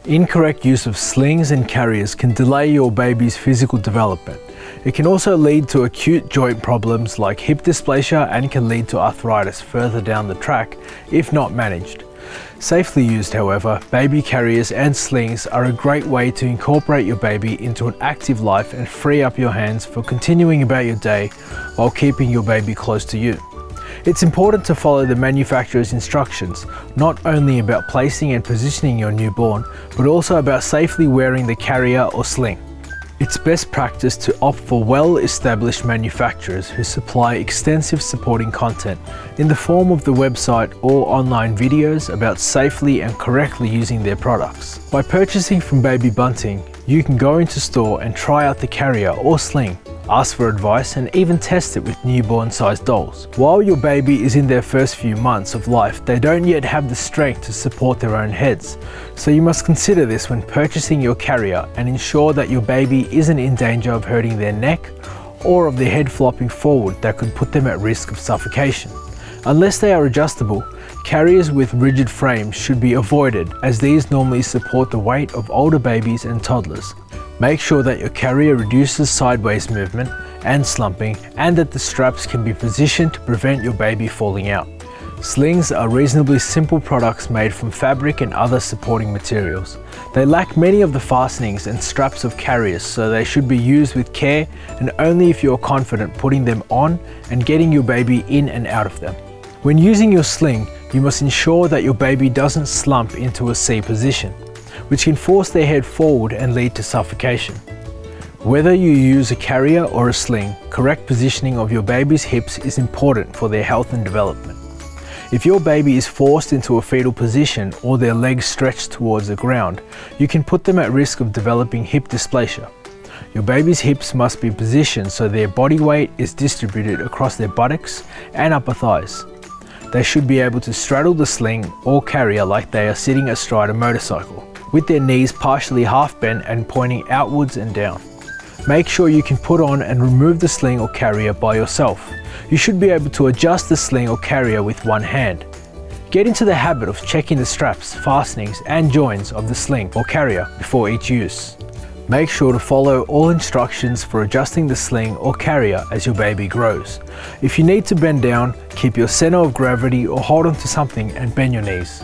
Incorrect use of slings and carriers can delay your baby's physical development. It can also lead to acute joint problems like hip dysplasia and can lead to arthritis further down the track if not managed. Safely used, however, baby carriers and slings are a great way to incorporate your baby into an active life and free up your hands for continuing about your day while keeping your baby close to you. It's important to follow the manufacturer's instructions, not only about placing and positioning your newborn, but also about safely wearing the carrier or sling. It's best practice to opt for well-established manufacturers who supply extensive supporting content in the form of the website or online videos about safely and correctly using their products. By purchasing from Baby Bunting, you can go into store and try out the carrier or sling, ask for advice and even test it with newborn-sized dolls. While your baby is in their first few months of life, they don't yet have the strength to support their own heads. So you must consider this when purchasing your carrier and ensure that your baby isn't in danger of hurting their neck or of their head flopping forward that could put them at risk of suffocation. Unless they are adjustable, carriers with rigid frames should be avoided as these normally support the weight of older babies and toddlers. Make sure that your carrier reduces sideways movement and slumping and that the straps can be positioned to prevent your baby falling out. Slings are reasonably simple products made from fabric and other supporting materials. They lack many of the fastenings and straps of carriers, so they should be used with care and only if you are confident putting them on and getting your baby in and out of them. When using your sling, you must ensure that your baby doesn't slump into a C position, which can force their head forward and lead to suffocation. Whether you use a carrier or a sling, correct positioning of your baby's hips is important for their health and development. If your baby is forced into a fetal position or their legs stretched towards the ground, you can put them at risk of developing hip dysplasia. Your baby's hips must be positioned so their body weight is distributed across their buttocks and upper thighs. They should be able to straddle the sling or carrier like they are sitting astride a motorcycle, with their knees partially half bent and pointing outwards and down. Make sure you can put on and remove the sling or carrier by yourself. You should be able to adjust the sling or carrier with one hand. Get into the habit of checking the straps, fastenings and joints of the sling or carrier before each use. Make sure to follow all instructions for adjusting the sling or carrier as your baby grows. If you need to bend down, keep your center of gravity or hold onto something and bend your knees.